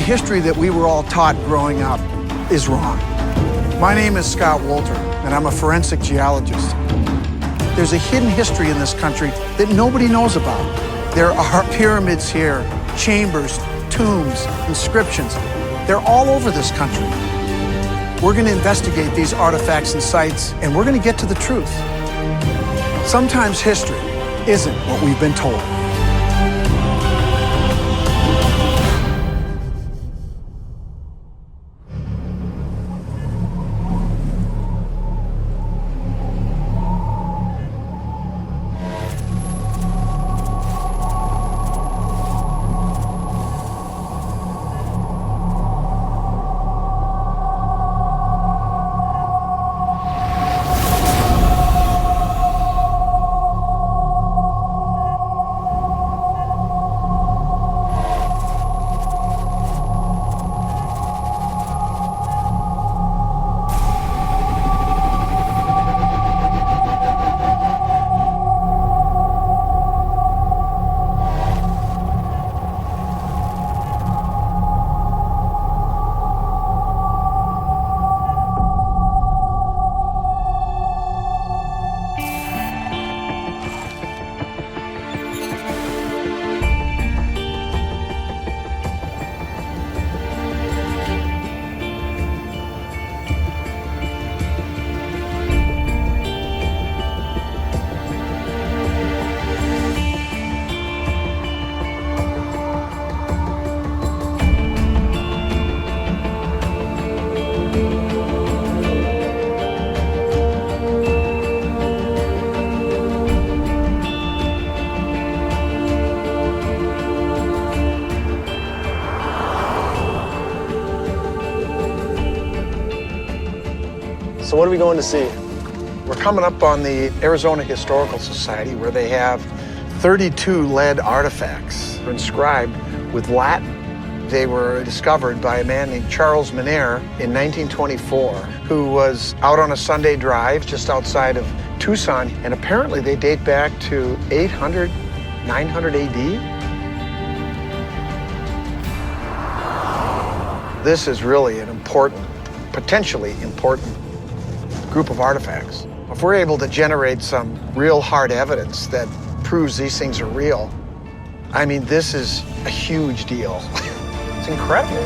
history that we were all taught growing up is wrong. My name is Scott Wolter, and I'm a forensic geologist. There's a hidden history in this country that nobody knows about. There are pyramids here, chambers, tombs, inscriptions. They're all over this country. We're going to investigate these artifacts and sites, and we're going to get to the truth. Sometimes history isn't what we've been told. So what are we going to see? We're coming up on the Arizona Historical Society, where they have 32 lead artifacts inscribed with Latin. They were discovered by a man named Charles Manair in 1924, who was out on a Sunday drive just outside of Tucson, and apparently they date back to 800, 900 AD. This is really an important, potentially important group of artifacts. If we're able to generate some real hard evidence that proves these things are real, I mean, this is a huge deal. It's incredible.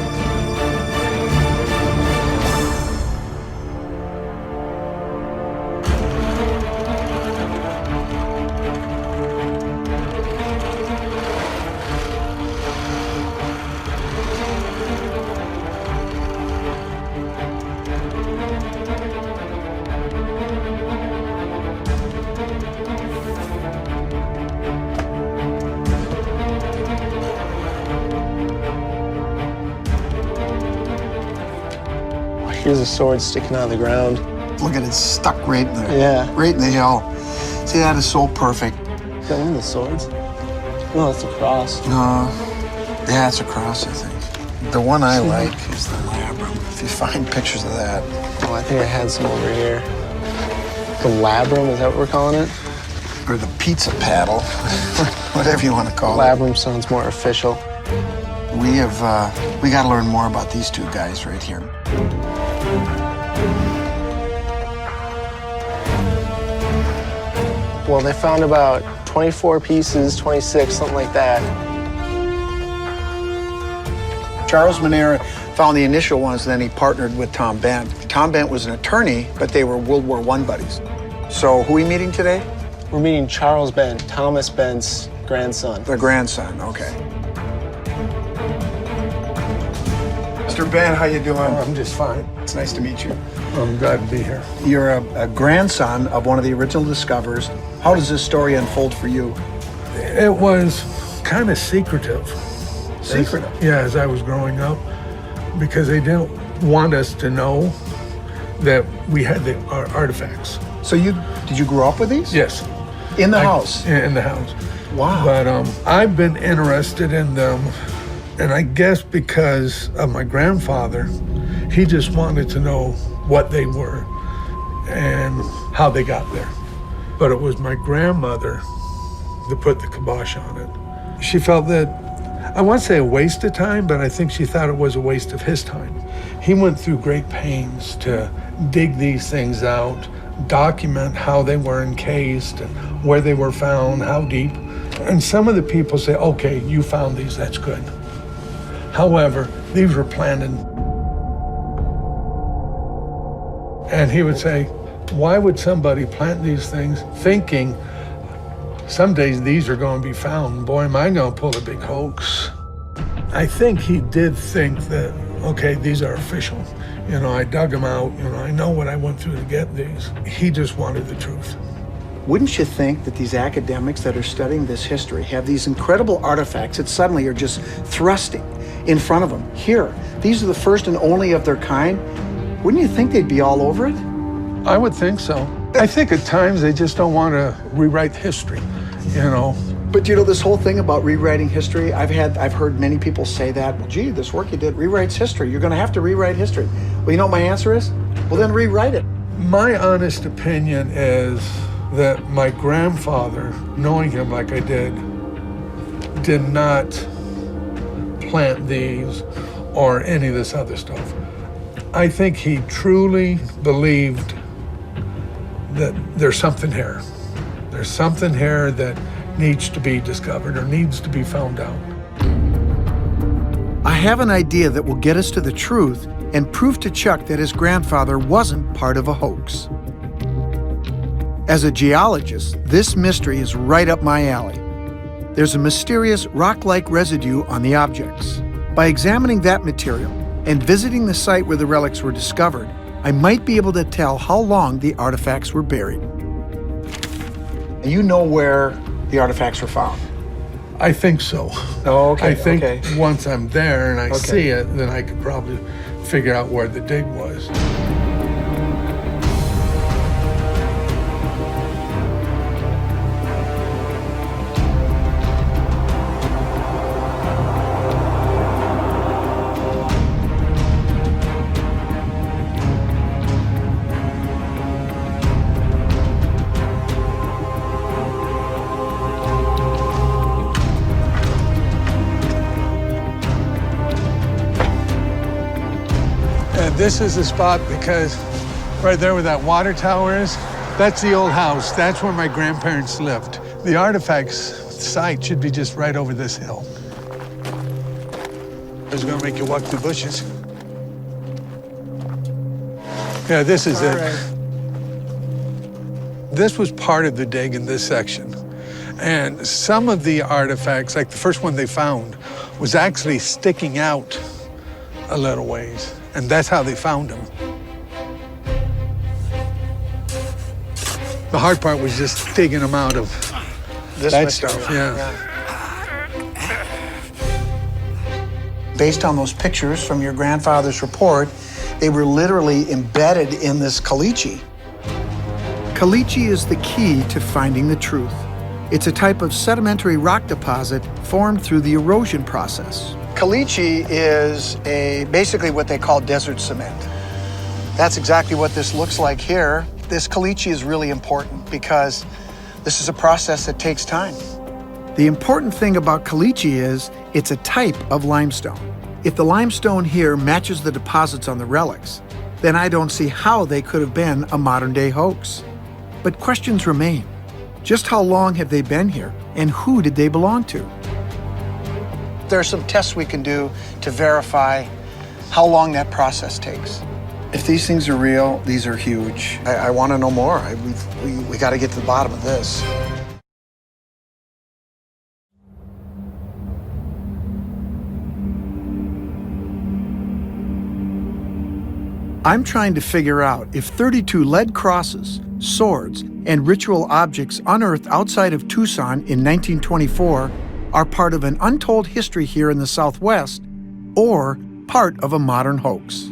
Here's a sword sticking out of the ground. Look at it, stuck right in there. Yeah. Right in the hill. See, that is so perfect. Is that one of the swords? No, that's a cross. No, yeah, it's a cross, I think. The one I like is the labrum. If you find pictures of that. Oh, I think I had some over here. The labrum, is that what we're calling it? Or the pizza paddle, whatever you want to call it. Labrum sounds more official. We got to learn more about these two guys right here. Well, they found about 24 pieces, 26, something like that. Charles Manair found the initial ones, then he partnered with Tom Bent. Tom Bent was an attorney, but they were World War I buddies. So who are we meeting today? We're meeting Charles Bent, Thomas Bent's grandson. The grandson, okay. Mr. Bent, how you doing? I'm just fine. It's nice to meet you. I'm glad to be here. You're a grandson of one of the original discoverers. How does this story unfold for you? It was kind of secretive. Secretive? As I was growing up, because they didn't want us to know that we had our artifacts. So did you grow up with these? Yes. In the house? Yeah, in the house. Wow. But I've been interested in them, and I guess because of my grandfather, he just wanted to know what they were and how they got there. But it was my grandmother that put the kibosh on it. She felt that I won't say a waste of time, but I think she thought it was a waste of his time. He went through great pains to dig these things out, document how they were encased and where they were found, how deep. And some of the people say, okay, you found these, that's good. However, these were planted. And he would say, why would somebody plant these things thinking some days these are going to be found? Boy, am I going to pull a big hoax. I think he did think that, okay, these are official. You know, I dug them out. You know, I know what I went through to get these. He just wanted the truth. Wouldn't you think that these academics that are studying this history have these incredible artifacts that suddenly are just thrusting in front of them? Here, these are the first and only of their kind. Wouldn't you think they'd be all over it? I would think so. I think at times they just don't want to rewrite history, you know. But you know, this whole thing about rewriting history, I've heard many people say that, well, gee, this work you did rewrites history. You're going to have to rewrite history. Well, you know what my answer is? Well, then rewrite it. My honest opinion is that my grandfather, knowing him like I did not plant these or any of this other stuff. I think he truly believed that there's something here. There's something here that needs to be discovered or needs to be found out. I have an idea that will get us to the truth and prove to Chuck that his grandfather wasn't part of a hoax. As a geologist, this mystery is right up my alley. There's a mysterious rock-like residue on the objects. By examining that material and visiting the site where the relics were discovered, I might be able to tell how long the artifacts were buried. You know where the artifacts were found? I think so. Oh, okay. I think okay. once I'm there and I see it, then I could probably figure out where the dig was. This is the spot because right there where that water tower is, that's the old house. That's where my grandparents lived. The artifacts site should be just right over this hill. I was gonna make you walk through bushes. Yeah, this is it. Right. This was part of the dig in this section. And some of the artifacts, like the first one they found, was actually sticking out a little ways. And that's how they found him. The hard part was just digging them out of that stuff. Yeah. Based on those pictures from your grandfather's report, they were literally embedded in this caliche. Caliche is the key to finding the truth. It's a type of sedimentary rock deposit formed through the erosion process. Caliche is basically what they call desert cement. That's exactly what this looks like here. This caliche is really important because this is a process that takes time. The important thing about caliche is it's a type of limestone. If the limestone here matches the deposits on the relics, then I don't see how they could have been a modern-day hoax. But questions remain. Just how long have they been here, and who did they belong to? There are some tests we can do to verify how long that process takes. If these things are real, these are huge. I want to know more. We got to get to the bottom of this. I'm trying to figure out if 32 lead crosses, swords, and ritual objects unearthed outside of Tucson in 1924 are part of an untold history here in the Southwest, or part of a modern hoax.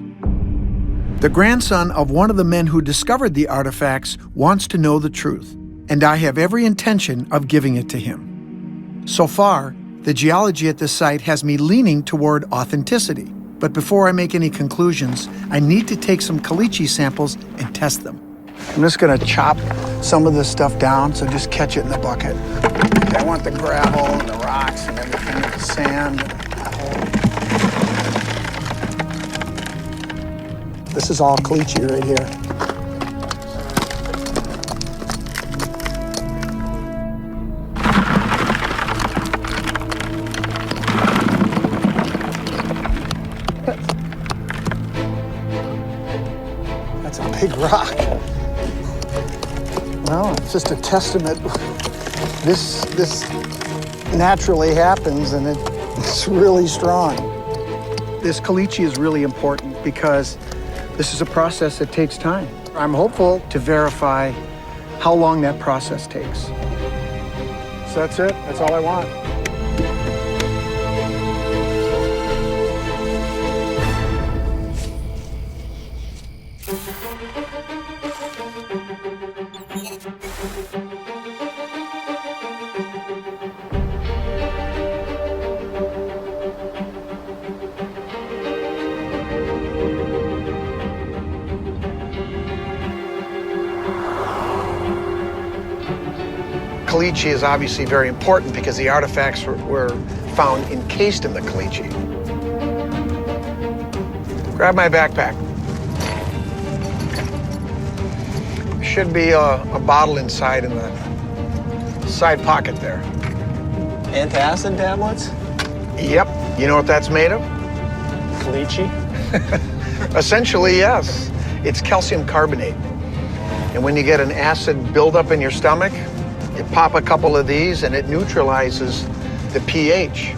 The grandson of one of the men who discovered the artifacts wants to know the truth, and I have every intention of giving it to him. So far, the geology at this site has me leaning toward authenticity, but before I make any conclusions, I need to take some caliche samples and test them. I'm just gonna chop some of this stuff down, so just catch it in the bucket. I want the gravel and the rocks and everything, the sand. This is all caliche right here. That's a big rock. Well, it's just a testament. This naturally happens, and it's really strong. This caliche is really important because this is a process that takes time. I'm hopeful to verify how long that process takes. So that's it. That's all I want. Caliche is obviously very important because the artifacts were found encased in the caliche. Grab my backpack. There should be a bottle inside in the side pocket there. Antacid tablets? Yep. You know what that's made of? Caliche? Essentially, yes. It's calcium carbonate. And when you get an acid buildup in your stomach, you pop a couple of these and it neutralizes the pH.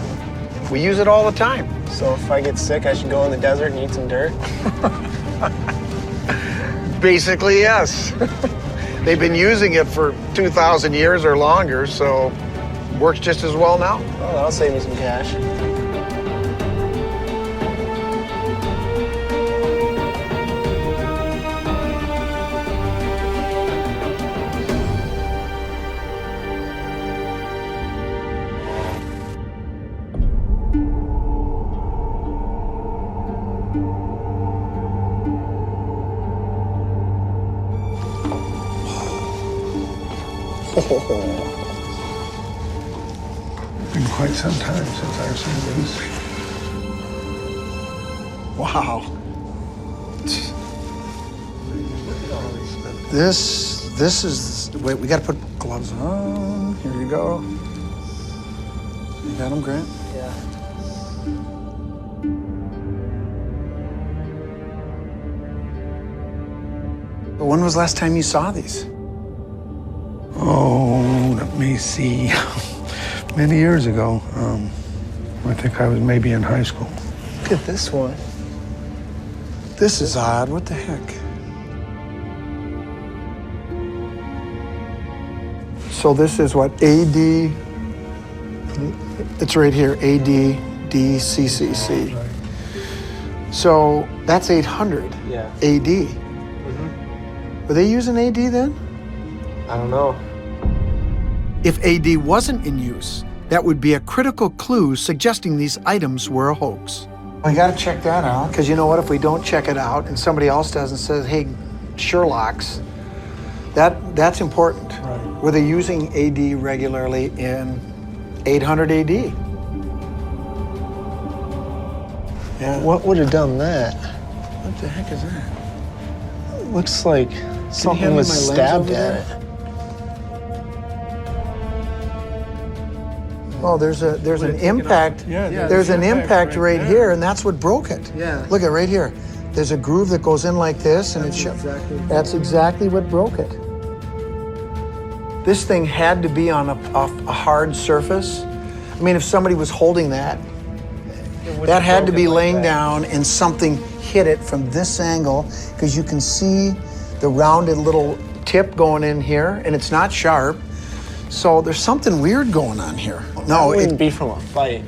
We use it all the time. So if I get sick, I should go in the desert and eat some dirt? Basically, yes. They've been using it for 2,000 years or longer, so works just as well now. Well, that'll save me some cash. Been quite some time since I've seen this. Wow. This is, wait, we gotta put gloves on. Here you go. You got them, Grant? Yeah. But when was the last time you saw these? Oh, let me see. Many years ago. I think I was maybe in high school. Look at this one. This is odd. What the heck? So this is what, AD, it's right here, ADDCCC. So that's 800 Yeah. AD. Were they using AD then? I don't know. If AD wasn't in use, that would be a critical clue suggesting these items were a hoax. We gotta check that out, because you know what, if we don't check it out and somebody else does and says, hey, Sherlock's, that's important. Right. Were they using AD regularly in 800 AD? Yeah. What would have done that? What the heck is that? Looks like hand something me was my lens stabbed over at there? it. Oh, there's an impact. Yeah, There's an impact right there. here, and that's what broke it. Yeah. Look at right here. There's a groove that goes in like this, and that's exactly what broke it. This thing had to be on a hard surface. I mean, if somebody was holding that, that had to be laying down and something hit it from this angle, because you can see the rounded little tip going in here, and it's not sharp. So there's something weird going on here. No, It wouldn't be from a fight.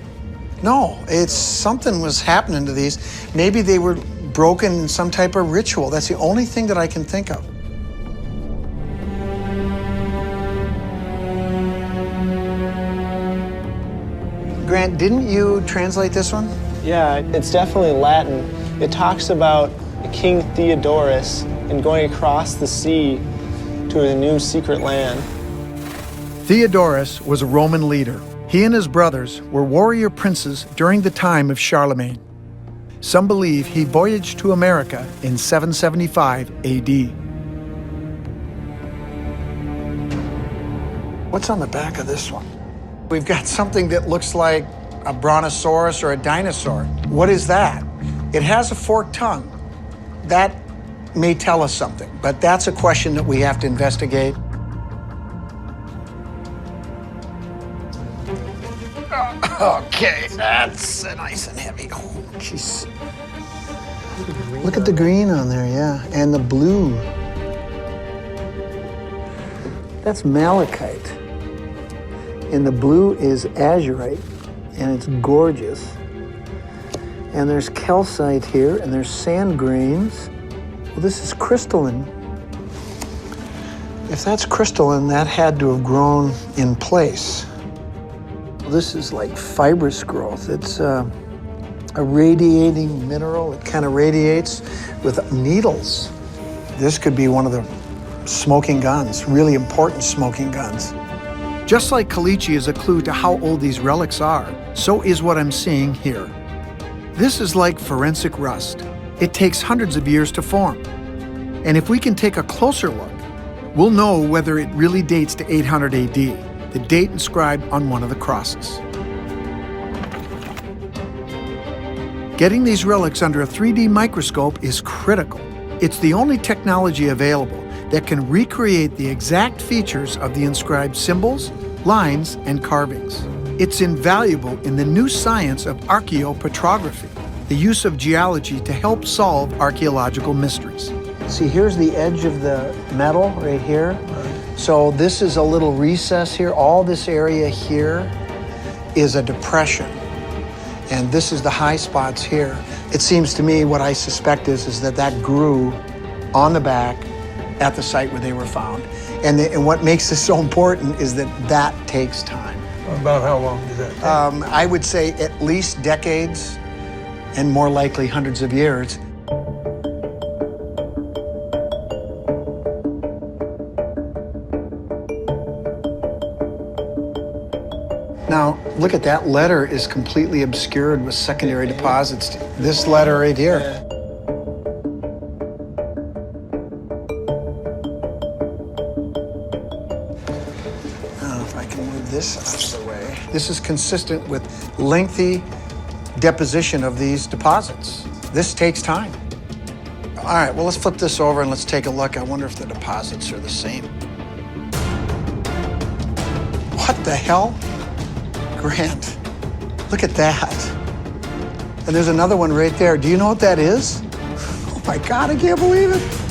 no, it's something was happening to these. Maybe they were broken in some type of ritual. That's the only thing that I can think of. Grant, didn't you translate this one? Yeah, it's definitely Latin. It talks about King Theodorus and going across the sea to a new secret land. Theodorus was a Roman leader. He and his brothers were warrior princes during the time of Charlemagne. Some believe he voyaged to America in 775 AD. What's on the back of this one? We've got something that looks like a brontosaurus or a dinosaur. What is that? It has a forked tongue. That may tell us something, but that's a question that we have to investigate. Okay, that's nice and heavy. Oh, jeez. Look at the green on there, yeah, and the blue. That's malachite. And the blue is azurite, and it's gorgeous. And there's calcite here, and there's sand grains. Well, this is crystalline. If that's crystalline, that had to have grown in place. This is like fibrous growth. It's a radiating mineral. It kind of radiates with needles. This could be one of the smoking guns, really important smoking guns. Just like Caliche is a clue to how old these relics are, so is what I'm seeing here. This is like forensic rust. It takes hundreds of years to form. And if we can take a closer look, we'll know whether it really dates to 800 AD, the date inscribed on one of the crosses. Getting these relics under a 3D microscope is critical. It's the only technology available that can recreate the exact features of the inscribed symbols, lines, and carvings. It's invaluable in the new science of archaeopetrography, the use of geology to help solve archaeological mysteries. See, here's the edge of the metal right here. So this is a little recess here. All this area here is a depression. And this is the high spots here. It seems to me what I suspect is that grew on the back at the site where they were found. And what makes this so important is that takes time. About how long does that take? I would say at least decades, and more likely hundreds of years. Now, look at that letter is completely obscured with secondary deposits. This letter right here. I don't know if I can move this out of the way. This is consistent with lengthy deposition of these deposits. This takes time. All right, well, let's flip this over and let's take a look. I wonder if the deposits are the same. What the hell? Grant, look at that. And there's another one right there. Do you know what that is? Oh my God, I can't believe it.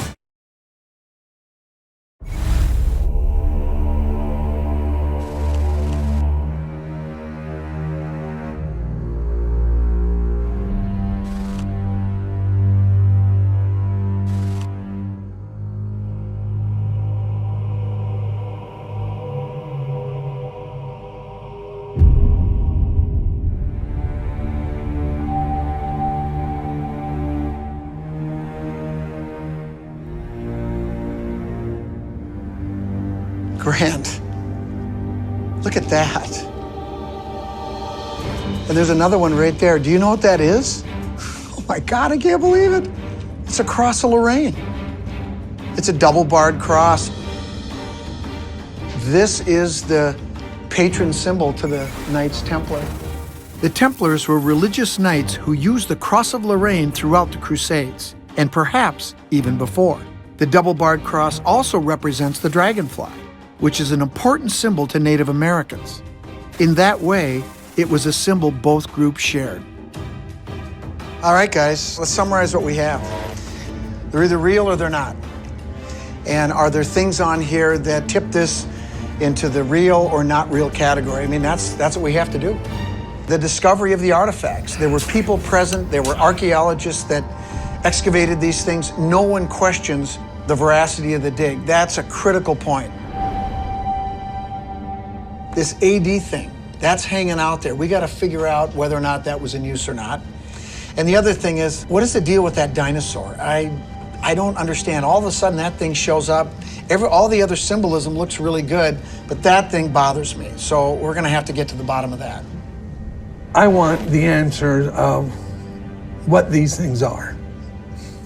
Grant, look at that. And there's another one right there. Do you know what that is? Oh my God, I can't believe it. It's a cross of Lorraine. It's a double-barred cross. This is the patron symbol to the Knights Templar. The Templars were religious knights who used the cross of Lorraine throughout the Crusades, and perhaps even before. The double-barred cross also represents the dragonfly, which is an important symbol to Native Americans. In that way, it was a symbol both groups shared. All right, guys, let's summarize what we have. They're either real or they're not. And are there things on here that tip this into the real or not real category? I mean, that's what we have to do. The discovery of the artifacts. There were people present, there were archaeologists that excavated these things. No one questions the veracity of the dig. That's a critical point. This AD thing, that's hanging out there. We got to figure out whether or not that was in use or not. And the other thing is, what is the deal with that dinosaur? I don't understand. All of a sudden, that thing shows up, All the other symbolism looks really good, but that thing bothers me. So we're gonna have to get to the bottom of that. I want the answers of what these things are,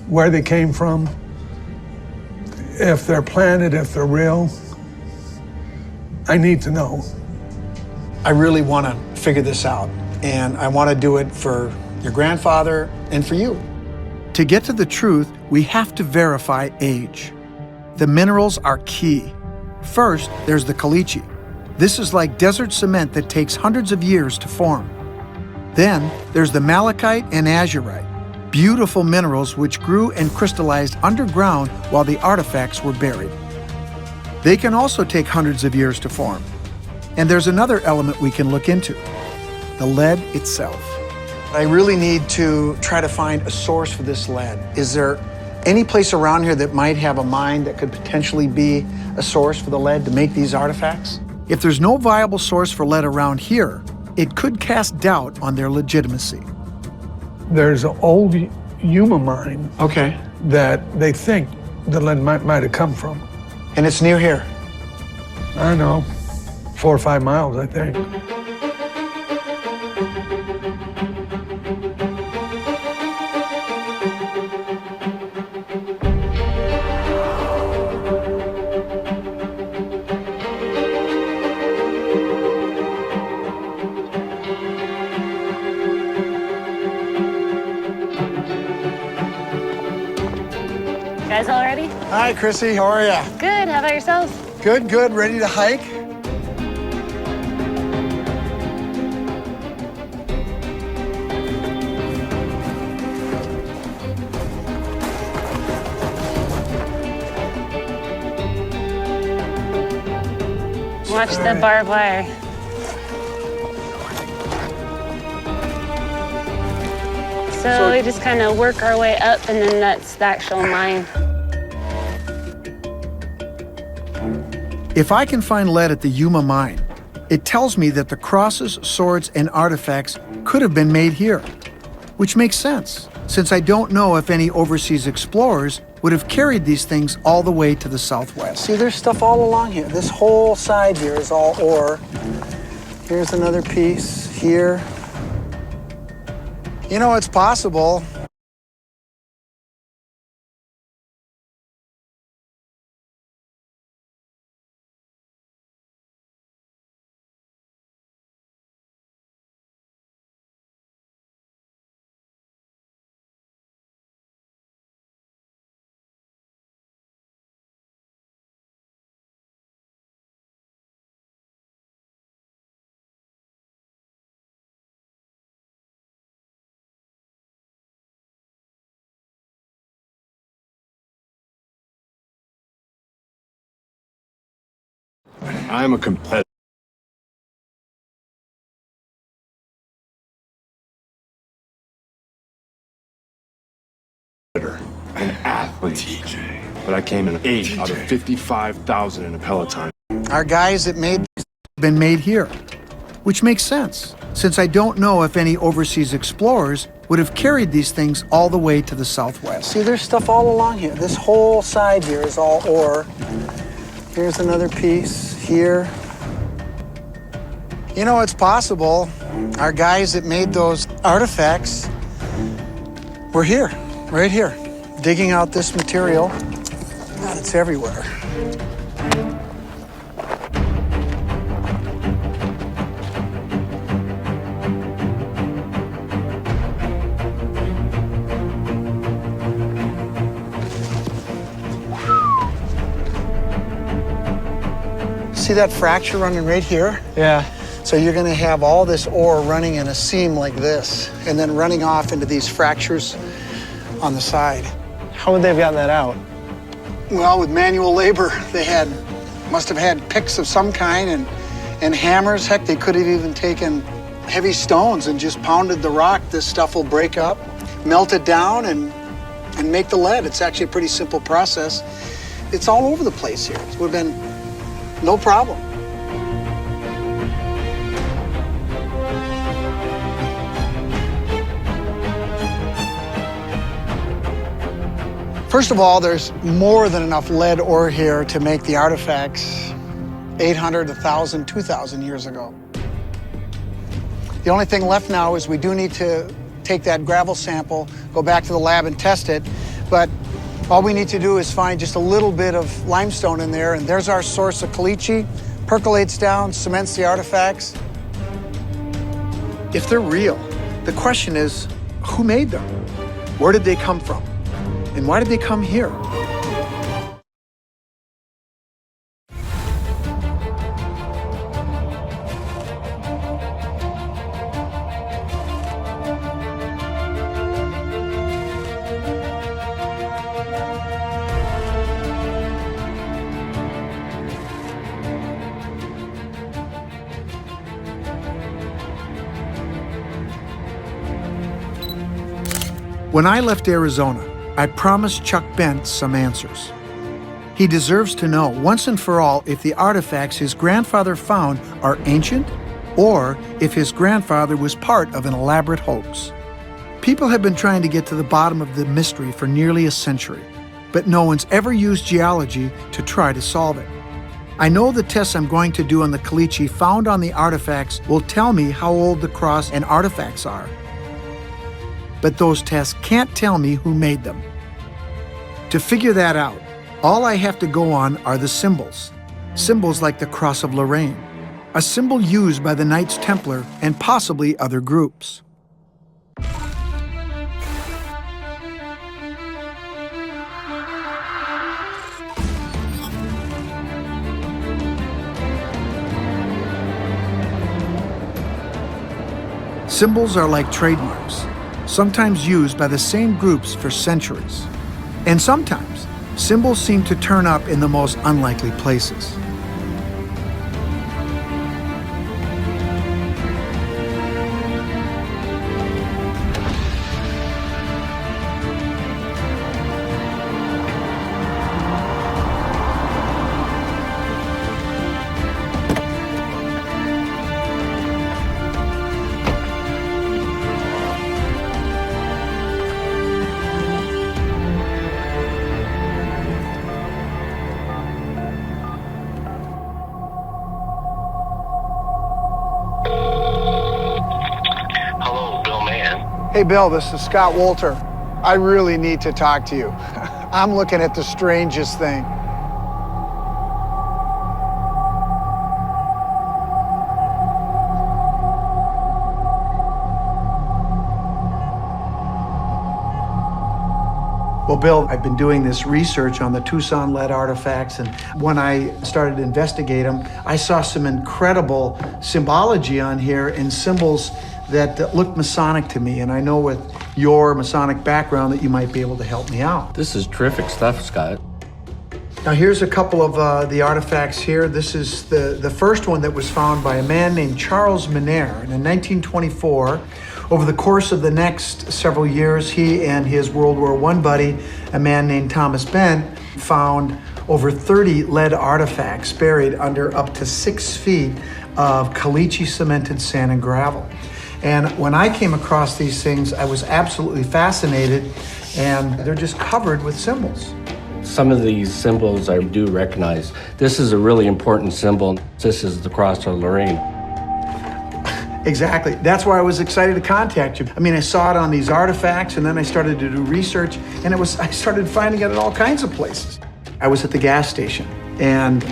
where they came from, if they're planted, if they're real. I need to know. I really want to figure this out, and I want to do it for your grandfather and for you. To get to the truth, we have to verify age. The minerals are key. First, there's the caliche. This is like desert cement that takes hundreds of years to form. Then, there's the malachite and azurite, beautiful minerals which grew and crystallized underground while the artifacts were buried. They can also take hundreds of years to form. And there's another element we can look into, the lead itself. I really need to try to find a source for this lead. Is there any place around here that might have a mine that could potentially be a source for the lead to make these artifacts? If there's no viable source for lead around here, it could cast doubt on their legitimacy. There's an old Yuma mine Okay. that they think the lead might have come from. And it's near here. I don't know, 4 or 5 miles, I think. Guys all ready? Hi, Chrissy, how are ya? Good, how about yourselves? Good, good, ready to hike? Watch the barbed wire. So we just kind of work our way up, and then that's the actual mine. If I can find lead at the Yuma mine, it tells me that the crosses, swords, and artifacts could have been made here, which makes sense, since I don't know if any overseas explorers would have carried these things all the way to the southwest. See, there's stuff all along here. This whole side here is all ore. Here's another piece here. You know, it's possible. I'm a competitor. An athlete. TJ. But I came in 8 out of 55,000 in a Peloton. Our guys that made these have been made here, which makes sense, since I don't know if any overseas explorers would have carried these things all the way to the southwest. See, there's stuff all along here. This whole side here is all ore. Here's another piece here. You know, it's possible our guys that made those artifacts were here, right here, digging out this material. God, it's everywhere. See that fracture running right here? Yeah. So you're gonna have all this ore running in a seam like this, and then running off into these fractures on the side. How would they have gotten that out? Well, with manual labor, they must have had picks of some kind and hammers. Heck, they could have even taken heavy stones and just pounded the rock. This stuff will break up, melt it down, and make the lead. It's actually a pretty simple process. It's all over the place here. It would have been no problem. First of all, there's more than enough lead ore here to make the artifacts 800, 1,000, 2,000 years ago. The only thing left now is we do need to take that gravel sample, go back to the lab and test it, but all we need to do is find just a little bit of limestone in there, and there's our source of caliche, percolates down, cements the artifacts. If they're real, the question is, who made them? Where did they come from? And why did they come here? When I left Arizona, I promised Chuck Bent some answers. He deserves to know once and for all if the artifacts his grandfather found are ancient or if his grandfather was part of an elaborate hoax. People have been trying to get to the bottom of the mystery for nearly a century, but no one's ever used geology to try to solve it. I know the tests I'm going to do on the caliche found on the artifacts will tell me how old the cross and artifacts are. But those tests can't tell me who made them. To figure that out, all I have to go on are the symbols. Symbols like the Cross of Lorraine, a symbol used by the Knights Templar and possibly other groups. Symbols are like trademarks, sometimes used by the same groups for centuries. And sometimes, symbols seem to turn up in the most unlikely places. Hey, Bill, this is Scott Wolter. I really need to talk to you. I'm looking at the strangest thing. Well, Bill, I've been doing this research on the Tucson lead artifacts, and when I started to investigate them, I saw some incredible symbology on here and symbols that looked Masonic to me, and I know with your Masonic background that you might be able to help me out. This is terrific stuff, Scott. Now here's a couple of the artifacts here. This is the first one that was found by a man named Charles Minair. And in 1924, over the course of the next several years, he and his World War I buddy, a man named Thomas Bent, found over 30 lead artifacts buried under up to 6 feet of caliche cemented sand and gravel. And when I came across these things, I was absolutely fascinated, and they're just covered with symbols. Some of these symbols I do recognize. This is a really important symbol. This is the Cross of Lorraine. Exactly. That's why I was excited to contact you. I mean, I saw it on these artifacts, and then I started to do research, and I started finding it at all kinds of places. I was at the gas station, and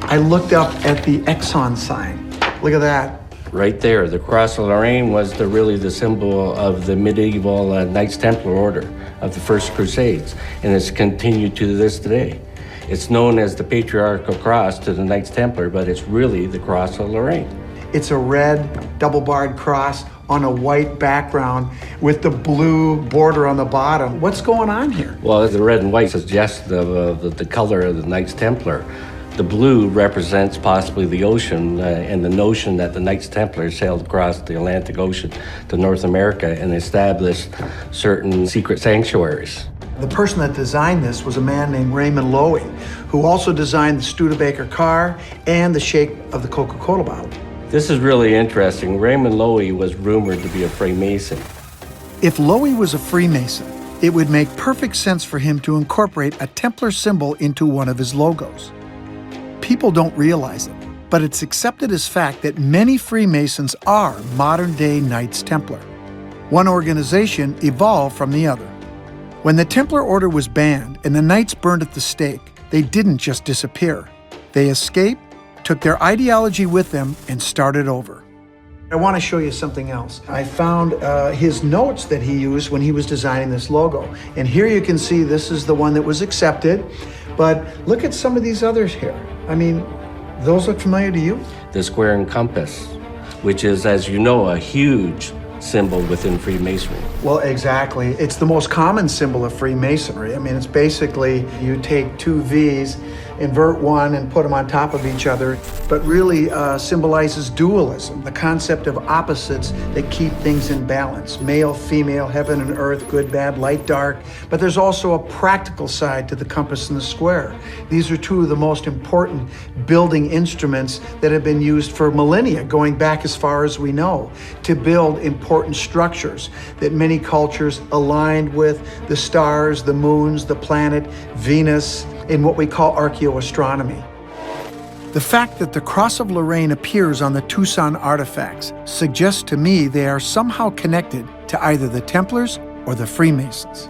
I looked up at the Exxon sign. Look at that. Right there, the Cross of Lorraine was really the symbol of the medieval Knights Templar order of the First Crusades, and it's continued to this day. It's known as the Patriarchal Cross to the Knights Templar, but it's really the Cross of Lorraine. It's a red double-barred cross on a white background with the blue border on the bottom. What's going on here? Well, the red and white suggests the color of the Knights Templar. The blue represents possibly the ocean and the notion that the Knights Templar sailed across the Atlantic Ocean to North America and established certain secret sanctuaries. The person that designed this was a man named Raymond Loewy, who also designed the Studebaker car and the shape of the Coca-Cola bottle. This is really interesting. Raymond Loewy was rumored to be a Freemason. If Loewy was a Freemason, It would make perfect sense for him to incorporate a Templar symbol into one of his logos. People don't realize it, but it's accepted as fact that many Freemasons are modern-day Knights Templar. One organization evolved from the other. When the Templar Order was banned and the Knights burned at the stake, they didn't just disappear. They escaped, took their ideology with them, and started over. I want to show you something else. I found his notes that he used when he was designing this logo. And here you can see this is the one that was accepted, but look at some of these others here. I mean, those look familiar to you? The square and compass, which is, as you know, a huge symbol within Freemasonry. Well, exactly. It's the most common symbol of Freemasonry. I mean, it's basically you take two V's, invert one and put them on top of each other, but really symbolizes dualism, the concept of opposites that keep things in balance. Male, female, heaven and earth, good, bad, light, dark. But there's also a practical side to the compass and the square. These are two of the most important building instruments that have been used for millennia, going back as far as we know, to build important structures that many cultures aligned with the stars, the moons, the planet, Venus, in what we call archaeoastronomy. The fact that the Cross of Lorraine appears on the Tucson artifacts suggests to me they are somehow connected to either the Templars or the Freemasons.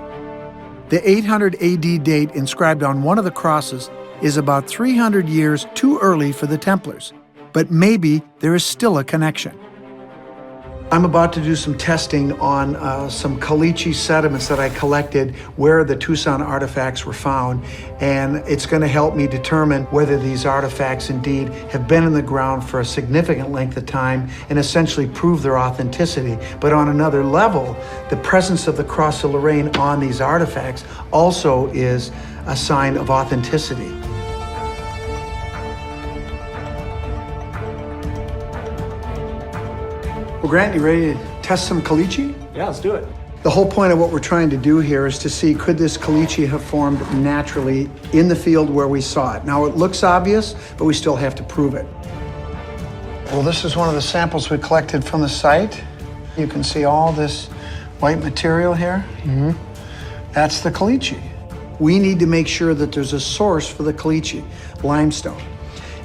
The 800 AD date inscribed on one of the crosses is about 300 years too early for the Templars, but maybe there is still a connection. I'm about to do some testing on some caliche sediments that I collected where the Tucson artifacts were found, and it's going to help me determine whether these artifacts indeed have been in the ground for a significant length of time and essentially prove their authenticity. But on another level, the presence of the Cross of Lorraine on these artifacts also is a sign of authenticity. Well, Grant, you ready to test some caliche? Yeah, let's do it. The whole point of what we're trying to do here is to see, could this caliche have formed naturally in the field where we saw it? Now, it looks obvious, but we still have to prove it. Well, this is one of the samples we collected from the site. You can see all this white material here. That's the caliche. We need to make sure that there's a source for the caliche, limestone.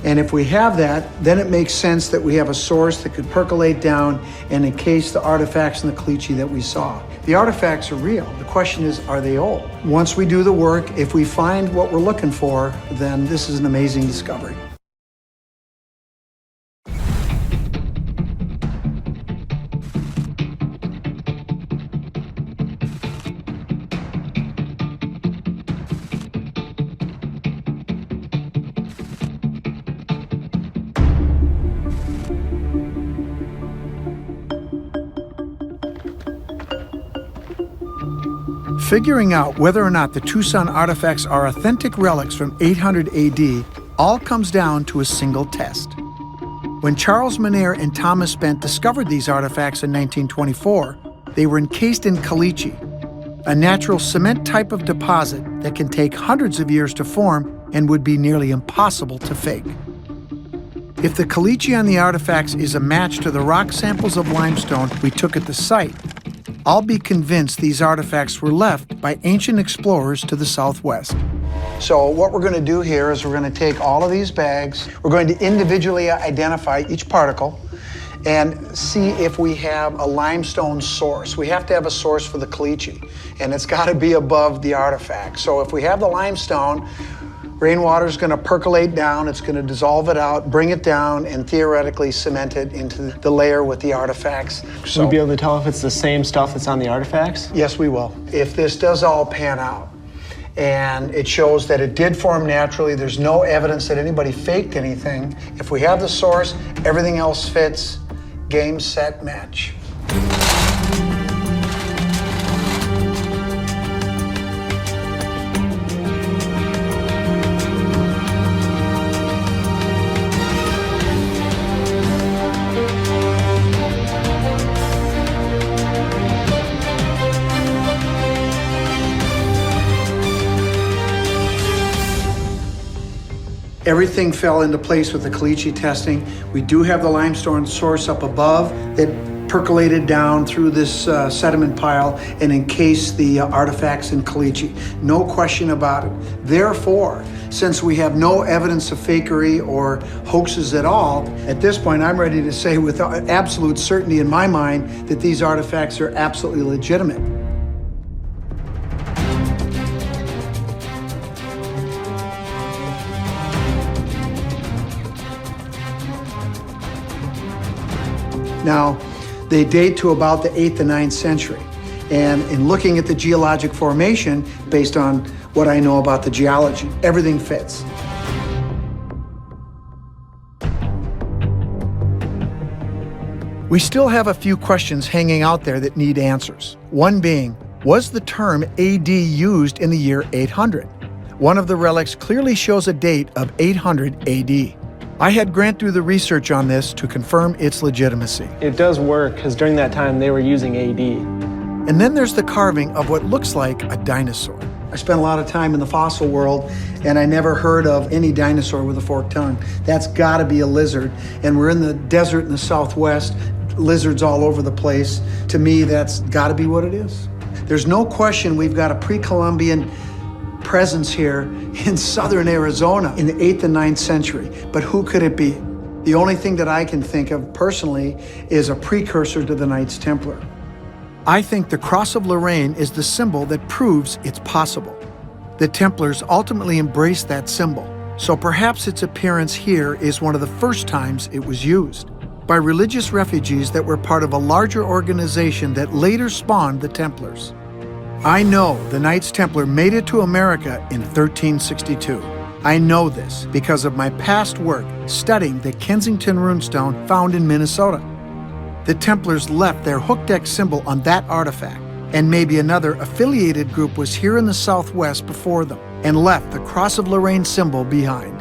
And if we have that, then it makes sense that we have a source that could percolate down and encase the artifacts in the caliche that we saw. The artifacts are real. The question is, are they old? Once we do the work, if we find what we're looking for, then this is an amazing discovery. Figuring out whether or not the Tucson artifacts are authentic relics from 800 AD all comes down to a single test. When Charles Manair and Thomas Bent discovered these artifacts in 1924, they were encased in caliche, a natural cement type of deposit that can take hundreds of years to form and would be nearly impossible to fake. If the caliche on the artifacts is a match to the rock samples of limestone we took at the site, I'll be convinced these artifacts were left by ancient explorers to the southwest. So what we're going to do here is we're going to take all of these bags, we're going to individually identify each particle and see if we have a limestone source. We have to have a source for the caliche, and it's got to be above the artifact. So if we have the limestone, rainwater is going to percolate down, it's going to dissolve it out, bring it down, and theoretically cement it into the layer with the artifacts. Should we be able to tell if it's the same stuff that's on the artifacts? Yes, we will. If this does all pan out, and it shows that it did form naturally, there's no evidence that anybody faked anything. If we have the source, everything else fits, game, set, match. Everything fell into place with the caliche testing. We do have the limestone source up above that percolated down through this sediment pile and encased the artifacts in caliche. No question about it. Therefore, since we have no evidence of fakery or hoaxes at all, at this point I'm ready to say with absolute certainty in my mind that these artifacts are absolutely legitimate. Now, they date to about the 8th and 9th century. And in looking at the geologic formation, based on what I know about the geology, everything fits. We still have a few questions hanging out there that need answers. One being, was the term AD used in the year 800? One of the relics clearly shows a date of 800 AD. I had Grant do the research on this to confirm its legitimacy. It does work, because during that time they were using AD. And then there's the carving of what looks like a dinosaur. I spent a lot of time in the fossil world, and I never heard of any dinosaur with a forked tongue. That's gotta be a lizard. And we're in the desert in the Southwest, lizards all over the place. To me, that's gotta be what it is. There's no question we've got a pre-Columbian presence here in southern Arizona in the 8th and 9th century. But who could it be? The only thing that I can think of personally is a precursor to the Knights Templar. I think the Cross of Lorraine is the symbol that proves it's possible. The Templars ultimately embraced that symbol, so perhaps its appearance here is one of the first times it was used by religious refugees that were part of a larger organization that later spawned the Templars. I know the Knights Templar made it to America in 1362. I know this because of my past work studying the Kensington runestone found in Minnesota. The Templars left their hooked X symbol on that artifact, and maybe another affiliated group was here in the Southwest before them and left the Cross of Lorraine symbol behind.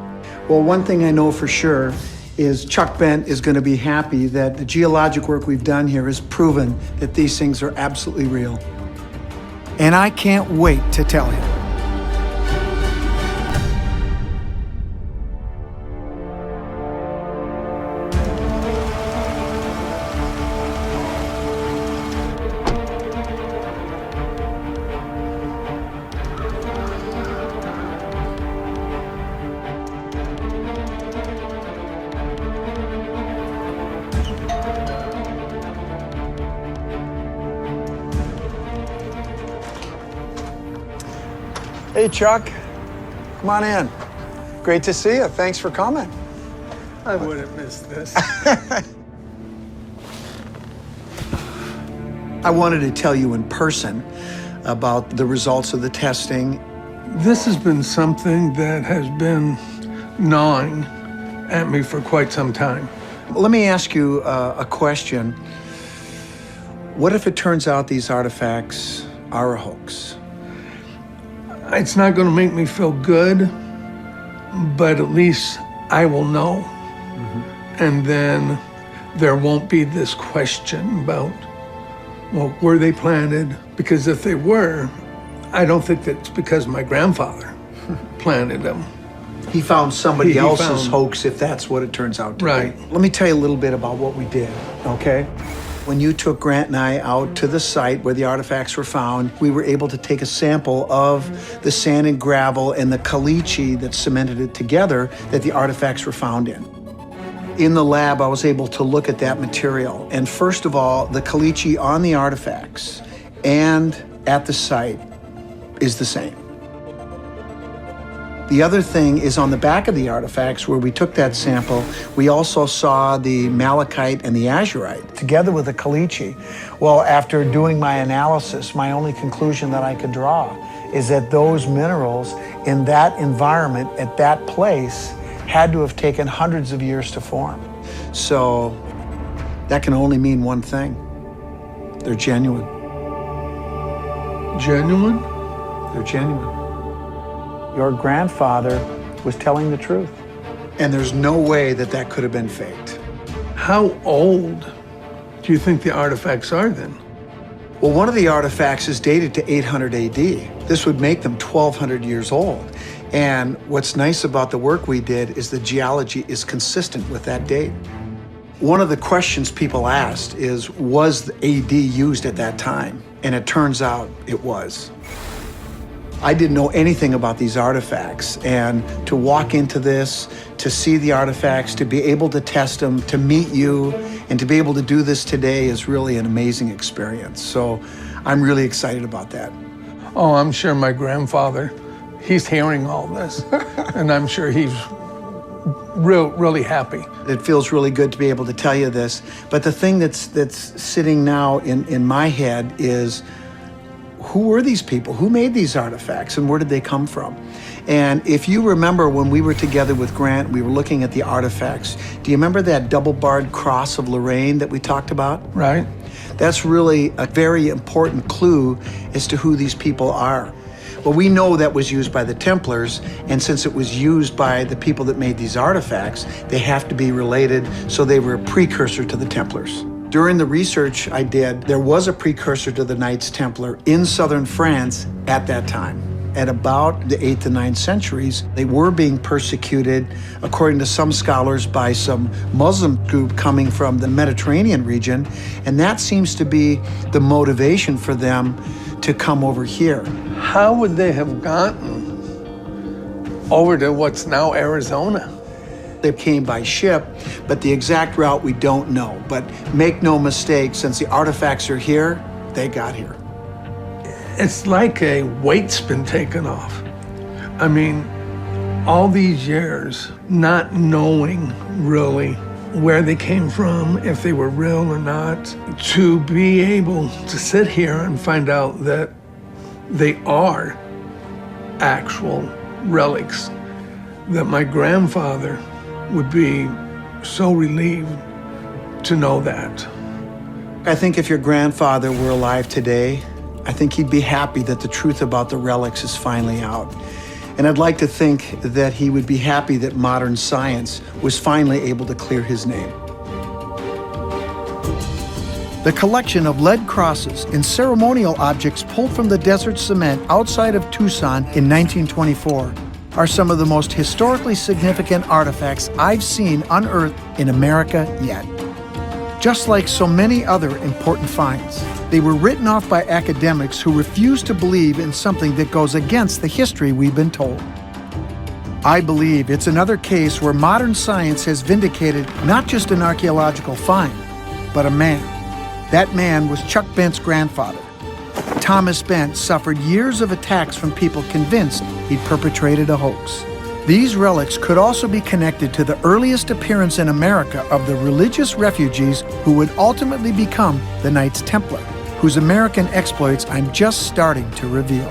Well, one thing I know for sure is Chuck Bent is going to be happy that the geologic work we've done here has proven that these things are absolutely real. And I can't wait to tell him. Hey, Chuck. Come on in. Great to see you. Thanks for coming. I wouldn't miss this. I wanted to tell you in person about the results of the testing. This has been something that has been gnawing at me for quite some time. Let me ask you a question. What if it turns out these artifacts are a hoax? It's not going to make me feel good, but at least I will know. And then there won't be this question about, well, were they planted? Because if they were, I don't think that's because my grandfather planted them. He found somebody He else's found- hoax, if that's what it turns out to Right. be. Let me tell you a little bit about what we did, okay? When you took Grant and I out to the site where the artifacts were found, we were able to take a sample of the sand and gravel and the caliche that cemented it together that the artifacts were found in. In the lab, I was able to look at that material. And first of all, the caliche on the artifacts and at the site is the same. The other thing is on the back of the artifacts where we took that sample, we also saw the malachite and the azurite together with the caliche. Well, after doing my analysis, my only conclusion that I could draw is that those minerals in that environment at that place had to have taken hundreds of years to form. So that can only mean one thing. They're genuine. Genuine? They're genuine. Your grandfather was telling the truth. And there's no way that that could have been faked. How old do you think the artifacts are then? Well, one of the artifacts is dated to 800 AD. This would make them 1,200 years old. And what's nice about the work we did is the geology is consistent with that date. One of the questions people asked is, was the AD used at that time? And it turns out it was. I didn't know anything about these artifacts, and to walk into this, to see the artifacts, to be able to test them, to meet you, and to be able to do this today is really an amazing experience. So I'm really excited about that. Oh, I'm sure my grandfather, he's hearing all this, and I'm sure he's really happy. It feels really good to be able to tell you this, but the thing that's sitting now in my head is, who were these people? Who made these artifacts, and where did they come from? And if you remember when we were together with Grant, we were looking at the artifacts. Do you remember that double-barred cross of Lorraine that we talked about? Right. That's really a very important clue as to who these people are. Well, we know that was used by the Templars, and since it was used by the people that made these artifacts, they have to be related, so they were a precursor to the Templars. During the research I did, there was a precursor to the Knights Templar in southern France at that time. At about the 8th and 9th centuries, they were being persecuted, according to some scholars, by some Muslim group coming from the Mediterranean region, and that seems to be the motivation for them to come over here. How would they have gotten over to what's now Arizona? They came by ship, but the exact route we don't know. But make no mistake, since the artifacts are here, they got here. It's like a weight's been taken off. I mean, all these years not knowing really where they came from, if they were real or not, to be able to sit here and find out that they are actual relics, that my grandfather would be so relieved to know that. I think if your grandfather were alive today, I think he'd be happy that the truth about the relics is finally out. And I'd like to think that he would be happy that modern science was finally able to clear his name. The collection of lead crosses and ceremonial objects pulled from the desert cement outside of Tucson in 1924 are some of the most historically significant artifacts I've seen unearthed in America yet. Just like so many other important finds, they were written off by academics who refuse to believe in something that goes against the history we've been told. I believe it's another case where modern science has vindicated not just an archaeological find, but a man. That man was Chuck Bent's grandfather. Thomas Bent suffered years of attacks from people convinced he'd perpetrated a hoax. These relics could also be connected to the earliest appearance in America of the religious refugees who would ultimately become the Knights Templar, whose American exploits I'm just starting to reveal.